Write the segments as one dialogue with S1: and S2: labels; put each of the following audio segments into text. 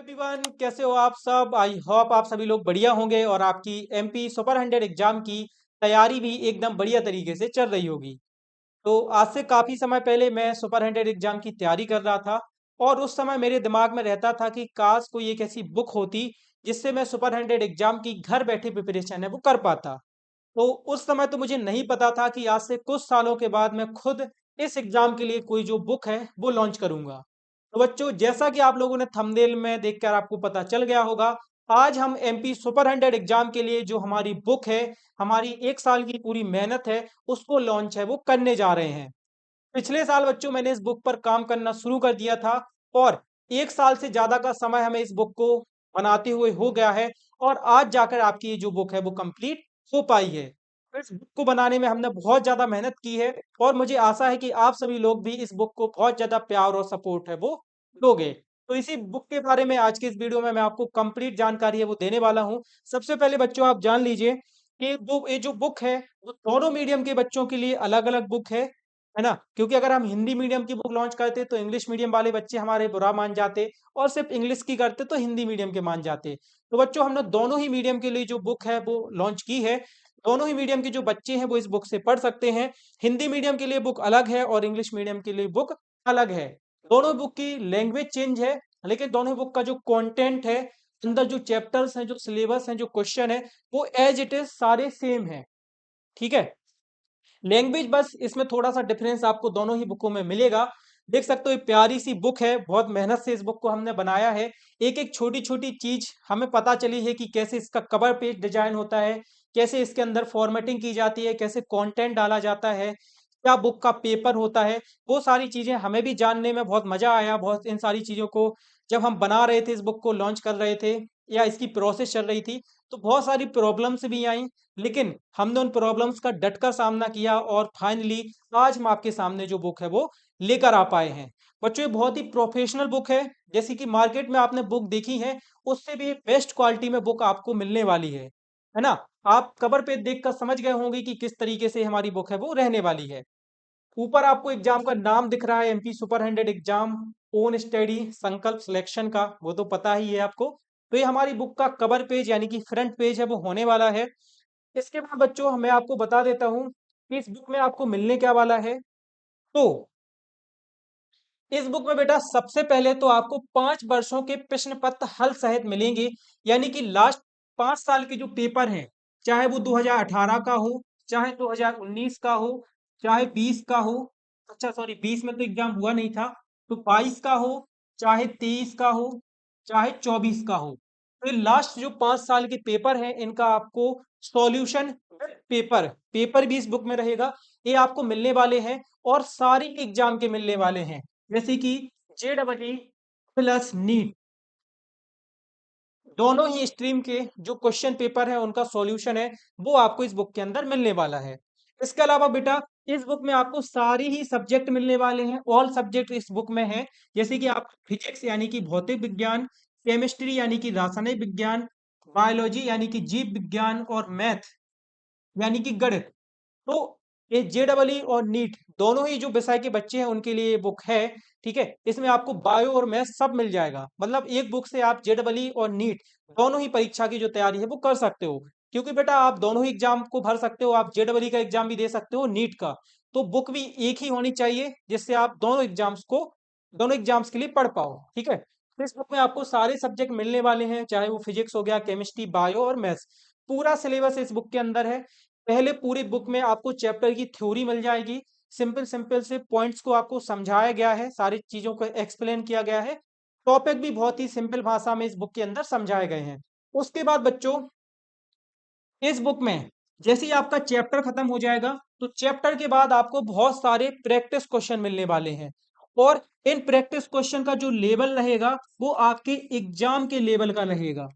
S1: Everyone, कैसे हो आप सब? आई होप आप सभी लोग बढ़िया होंगे और आपकी एमपी सुपर 100 एग्जाम की तैयारी भी एकदम बढ़िया तरीके से चल रही होगी। तो आज से काफी समय पहले मैं सुपर 100 एग्जाम की तैयारी कर रहा था और उस समय मेरे दिमाग में रहता था कि काश कोई एक ऐसी बुक होती जिससे मैं सुपर 100 एग्जाम की घर बैठे प्रिपरेशन है वो कर पाता। तो उस समय तो मुझे नहीं पता था कि आज से कुछ सालों के बाद मैं खुद इस एग्जाम के लिए कोई जो बुक है वो लॉन्च करूंगा। तो बच्चों, जैसा कि आप लोगों ने थंबनेल में देखकर आपको पता चल गया होगा, आज हम एमपी सुपर 100 एग्जाम के लिए जो हमारी बुक है, हमारी एक साल की पूरी मेहनत है, उसको लॉन्च है वो करने जा रहे हैं। पिछले साल बच्चों मैंने इस बुक पर काम करना शुरू कर दिया था और एक साल से ज्यादा का समय हमें इस बुक को बनाते हुए हो गया है और आज जाकर आपकी ये जो बुक है वो कंप्लीट हो पाई है। तो इस बुक को बनाने में हमने बहुत ज्यादा मेहनत की है और मुझे आशा है कि आप सभी लोग भी इस बुक को बहुत ज्यादा प्यार और सपोर्ट है वो दोगे। तो इसी बुक के बारे में आज के इस वीडियो में मैं आपको कंप्लीट जानकारी है वो देने वाला हूँ। सबसे पहले बच्चों आप जान लीजिए कि ये जो बुक है वो दोनों मीडियम के बच्चों के लिए अलग अलग बुक है ना? क्योंकि अगर हम हिंदी मीडियम की बुक लॉन्च करते तो इंग्लिश मीडियम वाले बच्चे हमारे बुरा मान जाते और सिर्फ इंग्लिश की करते तो हिंदी मीडियम के मान जाते। तो बच्चों, हमने दोनों ही मीडियम के लिए जो बुक है वो लॉन्च की है। दोनों ही मीडियम के जो बच्चे हैं वो इस बुक से पढ़ सकते हैं। हिंदी मीडियम के लिए बुक अलग है और इंग्लिश मीडियम के लिए बुक अलग है। दोनों बुक की लैंग्वेज चेंज है, लेकिन दोनों बुक का जो कंटेंट है, अंदर जो चैप्टर्स हैं, जो सिलेबस हैं, जो क्वेश्चन है, वो एज इट इज सारे सेम है। ठीक है। लैंग्वेज बस इसमें थोड़ा सा डिफरेंस आपको दोनों ही बुकों में मिलेगा। देख सकते हो ये प्यारी सी बुक है, बहुत मेहनत से इस बुक को हमने बनाया है। एक एक छोटी छोटी चीज हमें पता चली है कि कैसे इसका कवर पेज डिजाइन होता है, कैसे इसके अंदर फॉर्मेटिंग की जाती है, कैसे कंटेंट डाला जाता है, क्या बुक का पेपर होता है। वो सारी चीजें हमें भी जानने में बहुत मजा आया। बहुत इन सारी चीजों को जब हम बना रहे थे, इस बुक को लॉन्च कर रहे थे या इसकी प्रोसेस चल रही थी, तो बहुत सारी प्रॉब्लम्स भी आई, लेकिन हमने उन प्रॉब्लम्स का डटकर सामना किया और फाइनली आज हम आपके सामने जो बुक है वो लेकर आ पाए हैं। बच्चों, ये बहुत ही प्रोफेशनल बुक है। जैसे कि मार्केट में आपने बुक देखी है, उससे भी बेस्ट क्वालिटी में बुक आपको मिलने वाली है ना? आप कवर पे देखकर समझ गए होंगे कि किस तरीके से हमारी बुक है वो रहने वाली है। ऊपर आपको एग्जाम का नाम दिख रहा है, MP super 100 exam own study संकल्प सिलेक्शन का, वो तो पता ही है आपको। तो ये हमारी बुक का कवर पेज यानी कि फ्रंट पेज है वो होने वाला है। इसके बाद बच्चों मैं आपको बता देता हूँ कि इस बुक में आपको मिलने क्या वाला है। तो इस बुक में बेटा सबसे पहले तो आपको 5 वर्षों के प्रश्न पत्र हल सहित मिलेंगे, यानी कि लास्ट 5 साल के जो पेपर हैं, चाहे वो 2018 का हो, चाहे 2019 का हो, चाहे 20 का हो। अच्छा सॉरी, 20 में तो एग्जाम हुआ नहीं था। तो 22 का हो, चाहे 23 का हो, चाहे 24 का हो, तो लास्ट जो 5 साल के पेपर हैं इनका आपको सॉल्यूशन पेपर पेपर भी इस बुक में रहेगा। ये आपको मिलने वाले हैं और सारी एग्जाम के मिलने वाले हैं, जैसे कि JEE प्लस नीट, दोनों ही स्ट्रीम के जो क्वेश्चन पेपर है उनका सॉल्यूशन है वो आपको इस बुक के अंदर मिलने वाला है। इसके अलावा बेटा इस बुक में आपको सारी ही सब्जेक्ट मिलने वाले हैं, ऑल सब्जेक्ट इस बुक में है। जैसे कि आप फिजिक्स यानी कि भौतिक विज्ञान, केमिस्ट्री यानी कि रासायनिक विज्ञान, बायोलॉजी यानी कि जीव विज्ञान और मैथ यानी कि गणित। तो ये JEE और नीट दोनों ही जो विषय के बच्चे हैं उनके लिए ये बुक है। ठीक है, इसमें आपको बायो और मैथ सब मिल जाएगा। मतलब एक बुक से आप JEE और नीट दोनों ही परीक्षा की जो तैयारी है वो कर सकते हो। क्योंकि बेटा आप दोनों ही एग्जाम को भर सकते हो, आप JEE का एग्जाम भी दे सकते हो, नीट का। तो बुक भी एक ही होनी चाहिए जिससे आप दोनों एग्जाम्स के लिए पढ़ पाओ। ठीक है। तो इस बुक में आपको सारे सब्जेक्ट मिलने वाले हैं, चाहे वो फिजिक्स हो गया, केमिस्ट्री, बायो और मैथ्स। पूरा सिलेबस इस बुक के अंदर है। पहले पूरी बुक में आपको चैप्टर की थ्योरी मिल जाएगी, सिंपल सिंपल से पॉइंट्स को आपको समझाया गया है, सारी चीजों को एक्सप्लेन किया गया है। टॉपिक भी बहुत ही सिंपल भाषा में इस बुक के अंदर समझाए गए हैं। उसके बाद बच्चों इस बुक में जैसे ही आपका चैप्टर खत्म हो जाएगा, तो चैप्टर के बाद आपको बहुत सारे प्रैक्टिस क्वेश्चन मिलने वाले हैं और इन प्रैक्टिस क्वेश्चन का जो लेवल रहेगा वो आपके एग्जाम के लेवल का रहेगा।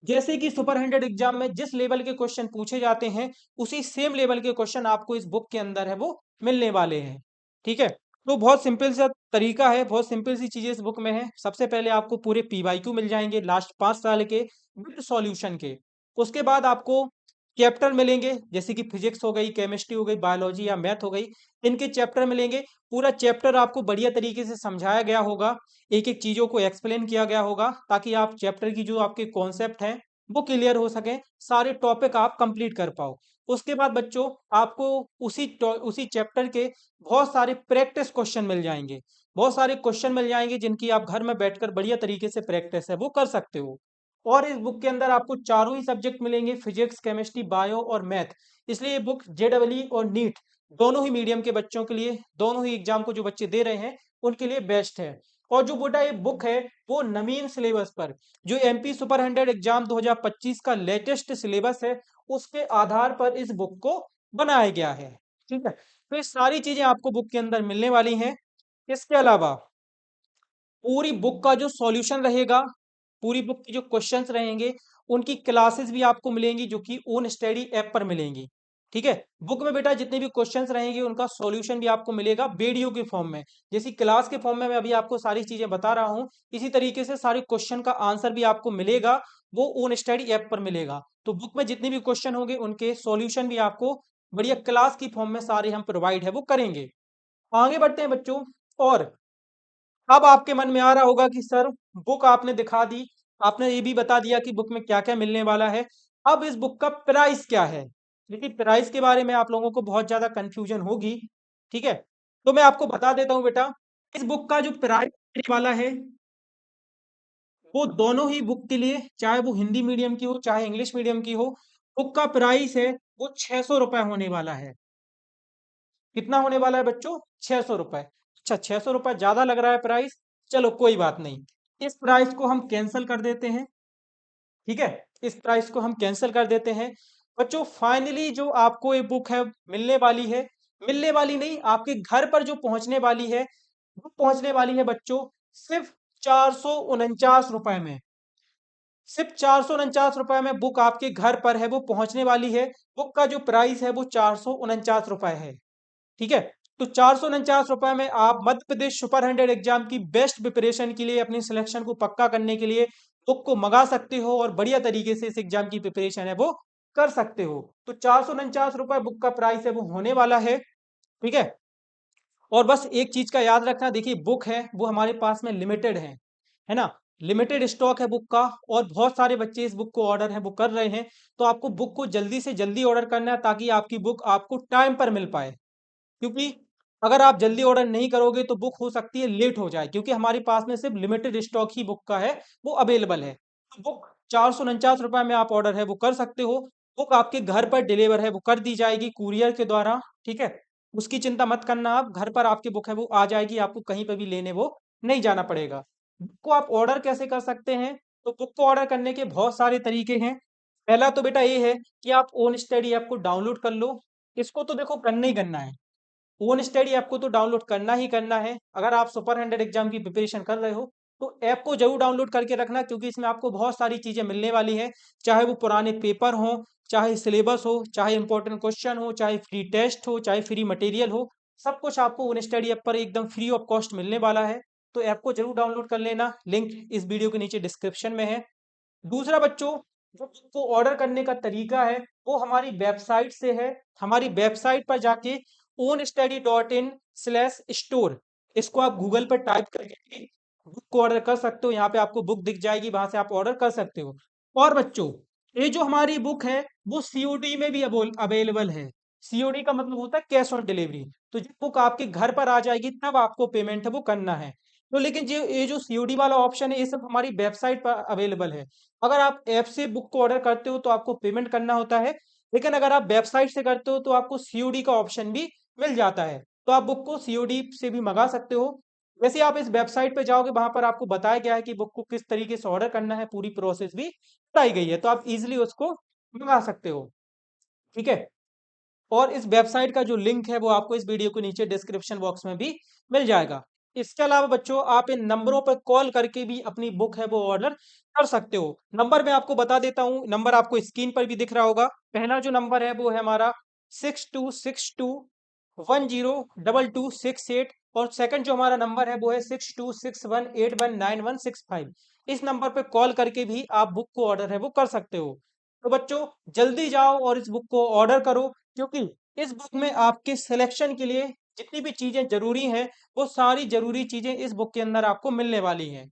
S1: जैसे कि सुपर 100 एग्जाम में जिस लेवल के क्वेश्चन पूछे जाते हैं, उसी सेम लेवल के क्वेश्चन आपको इस बुक के अंदर है वो मिलने वाले हैं। ठीक है। तो बहुत सिंपल सा तरीका है, बहुत सिंपल सी चीजें इस बुक में है। सबसे पहले आपको पूरे PYQ मिल जाएंगे लास्ट 5 साल के विद सॉल्यूशन के। उसके बाद आपको चैप्टर मिलेंगे, जैसे कि फिजिक्स हो गई, केमिस्ट्री हो गई, बायोलॉजी या मैथ हो गई, इनके चैप्टर मिलेंगे। पूरा चैप्टर आपको बढ़िया तरीके से समझाया गया होगा, एक एक चीजों को एक्सप्लेन किया गया होगा, ताकि आप चैप्टर की जो आपके कॉन्सेप्ट हैं वो क्लियर हो सके, सारे टॉपिक आप कंप्लीट कर पाओ। उसके बाद बच्चों आपको उसी चैप्टर के बहुत सारे प्रैक्टिस क्वेश्चन मिल जाएंगे, बहुत सारे क्वेश्चन मिल जाएंगे जिनकी आप घर में बैठकर बढ़िया तरीके से प्रैक्टिस है वो कर सकते हो। और इस बुक के अंदर आपको चारों ही सब्जेक्ट मिलेंगे, फिजिक्स, केमिस्ट्री, बायो और मैथ। इसलिए ये बुक जेडब्ल्यू और नीट दोनों ही मीडियम के बच्चों के लिए, दोनों ही एग्जाम को जो बच्चे दे रहे हैं उनके लिए बेस्ट है। और जो बेटा ये बुक है वो नवीन सिलेबस पर, जो एमपी सुपर 100 एग्जाम 2025 का लेटेस्ट सिलेबस है उसके आधार पर इस बुक को बनाया गया है। ठीक है, तो ये सारी चीजें आपको बुक के अंदर मिलने वाली हैं। इसके अलावा पूरी बुक का जो सॉल्यूशन रहेगा, पूरी बुक की जो क्वेश्चंस रहेंगे, उनकी क्लासेस भी आपको मिलेंगी जो कि ओन स्टडी ऐप पर मिलेंगी। ठीक है, बुक में बेटा जितने भी क्वेश्चंस रहेंगे उनका सॉल्यूशन भी आपको मिलेगा वीडियो के फॉर्म में। जैसी क्लास के फॉर्म में मैं अभी आपको सारी चीजें बता रहा हूँ, इसी तरीके से सारे क्वेश्चन का आंसर भी आपको मिलेगा, वो ओन स्टडी ऐप पर मिलेगा। तो बुक में जितने भी क्वेश्चन होंगे उनके सॉल्यूशन भी आपको बढ़िया क्लास की फॉर्म में सारे हम प्रोवाइड है वो करेंगे। आगे बढ़ते हैं बच्चों। और अब आपके मन में आ रहा होगा कि सर बुक आपने दिखा दी, आपने ये भी बता दिया कि बुक में क्या क्या मिलने वाला है, अब इस बुक का प्राइस क्या है। लेकिन प्राइस के बारे में आप लोगों को बहुत ज्यादा कंफ्यूजन होगी। ठीक है, तो मैं आपको बता देता हूँ बेटा, इस बुक का जो प्राइस वाला है वो दोनों ही बुक के लिए, चाहे वो हिंदी मीडियम की हो चाहे इंग्लिश मीडियम की हो, बुक का प्राइस है वो 600 रुपए होने वाला है। कितना होने वाला है बच्चों? 600 रुपए। अच्छा, 600 रुपए ज्यादा लग रहा है प्राइस, चलो कोई बात नहीं, इस प्राइस को हम कैंसिल कर देते हैं। ठीक है, इस प्राइस को हम कैंसिल कर देते हैं। बच्चों फाइनली जो आपको ये बुक है मिलने वाली है, मिलने वाली नहीं, आपके घर पर जो पहुंचने वाली है वो पहुंचने वाली है बच्चों सिर्फ 449 रुपए में। सिर्फ 449 रुपए में बुक आपके घर पर है वो पहुंचने वाली है। बुक का जो प्राइस है वो 449 रुपए है। ठीक है, तो 449 रुपए में आप मध्य प्रदेश सुपर 100 एग्जाम की बेस्ट प्रिपरेशन के लिए, अपनी सिलेक्शन को पक्का करने के लिए बुक को मंगा सकते हो और बढ़िया तरीके से इस एग्जाम की प्रिपरेशन है वो कर सकते हो। तो 449 रुपए बुक का प्राइस है वो होने वाला है। ठीक है, और बस एक चीज का याद रखना, देखिए बुक है वो हमारे पास में लिमिटेड है ना, लिमिटेड स्टॉक है बुक का, और बहुत सारे बच्चे इस बुक को ऑर्डर है वो कर रहे हैं। तो आपको बुक को जल्दी से जल्दी ऑर्डर करना है ताकि आपकी बुक आपको टाइम पर मिल पाए। क्योंकि अगर आप जल्दी ऑर्डर नहीं करोगे तो बुक हो सकती है लेट हो जाए, क्योंकि हमारे पास में सिर्फ लिमिटेड स्टॉक ही बुक का है वो अवेलेबल है। तो बुक 449 रुपए में आप ऑर्डर है वो कर सकते हो। बुक आपके घर पर डिलीवर है वो कर दी जाएगी कुरियर के द्वारा। ठीक है, उसकी चिंता मत करना, आप घर पर आपकी बुक है वो आ जाएगी, आपको कहीं पर भी लेने वो नहीं जाना पड़ेगा। बुक को आप ऑर्डर कैसे कर सकते हैं? तो बुक को ऑर्डर करने के बहुत सारे तरीके हैं। पहला तो बेटा ये है कि आप ओन स्टडी ऐप को डाउनलोड कर लो। इसको तो देखो करना ही करना है, ओन स्टडी ऐप को तो डाउनलोड करना ही करना है। अगर आप सुपर 100 एग्जाम की प्रिपरेशन कर रहे हो तो ऐप को जरूर डाउनलोड करके रखना, क्योंकि इसमें आपको बहुत सारी चीजें मिलने वाली है, चाहे वो पुराने पेपर हो, चाहे सिलेबस हो, चाहे इंपॉर्टेंट क्वेश्चन हो, चाहे फ्री टेस्ट हो, चाहे फ्री मटेरियल हो, सब कुछ आपको ओन स्टडी ऐप पर एकदम फ्री ऑफ कॉस्ट मिलने वाला है। तो ऐप को जरूर डाउनलोड कर लेना, लिंक इस वीडियो के नीचे डिस्क्रिप्शन में है। दूसरा बच्चों, जो बुक को ऑर्डर करने का तरीका है वो हमारी वेबसाइट से है। हमारी वेबसाइट पर जाके ownstudy.in/store, इसको आप गूगल पर टाइप करके बुक को ऑर्डर कर सकते हो। यहाँ पे आपको बुक दिख जाएगी, वहां से आप ऑर्डर कर सकते हो। और बच्चों ये जो हमारी बुक है वो सीओडी में भी अवेलेबल है। सीओडी का मतलब होता है कैश ऑन डिलीवरी। तो जब बुक आपके घर पर आ जाएगी तब आपको पेमेंट है वो करना है। तो लेकिन जो ये जो सीओडी वाला ऑप्शन है ये सब हमारी वेबसाइट पर अवेलेबल है। अगर आप ऐप से बुक को ऑर्डर करते हो तो आपको पेमेंट करना होता है, लेकिन अगर आप वेबसाइट से करते हो तो आपको सीओडी का ऑप्शन भी मिल जाता है। तो आप बुक को सीओडी से भी मंगा सकते हो। वैसे आप इस वेबसाइट पे जाओगे, वहां पर आपको बताया गया है कि बुक को किस तरीके से ऑर्डर करना है, पूरी प्रोसेस भी बताई गई है, तो आप इजीली उसको मंगा सकते हो। ठीक है, और इस वेबसाइट का जो लिंक है वो आपको इस वीडियो के नीचे डिस्क्रिप्शन बॉक्स में भी मिल जाएगा। इसके अलावा बच्चों आप इन नंबरों पर कॉल करके भी अपनी बुक है वो ऑर्डर कर सकते हो। नंबर मैं आपको बता देता हूँ, नंबर आपको स्क्रीन पर भी दिख रहा होगा। पहला जो नंबर है वो है हमारा 6262102268, और सेकंड जो हमारा नंबर है वो है 6261819165। इस नंबर पे कॉल करके भी आप बुक को ऑर्डर है वो कर सकते हो। तो बच्चों जल्दी जाओ और इस बुक को ऑर्डर करो, क्योंकि इस बुक में आपके सिलेक्शन के लिए जितनी भी चीजें जरूरी हैं वो सारी जरूरी चीजें इस बुक के अंदर आपको मिलने वाली हैं।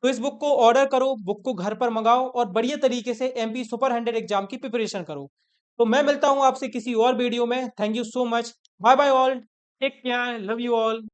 S1: तो इस बुक को ऑर्डर करो, बुक को घर पर मंगाओ और बढ़िया तरीके से एमपी सुपर 100 एग्जाम की प्रिपरेशन करो। तो मैं मिलता हूँ आपसे किसी और वीडियो में। Thank you so much. Bye bye all. Take care. Love you all.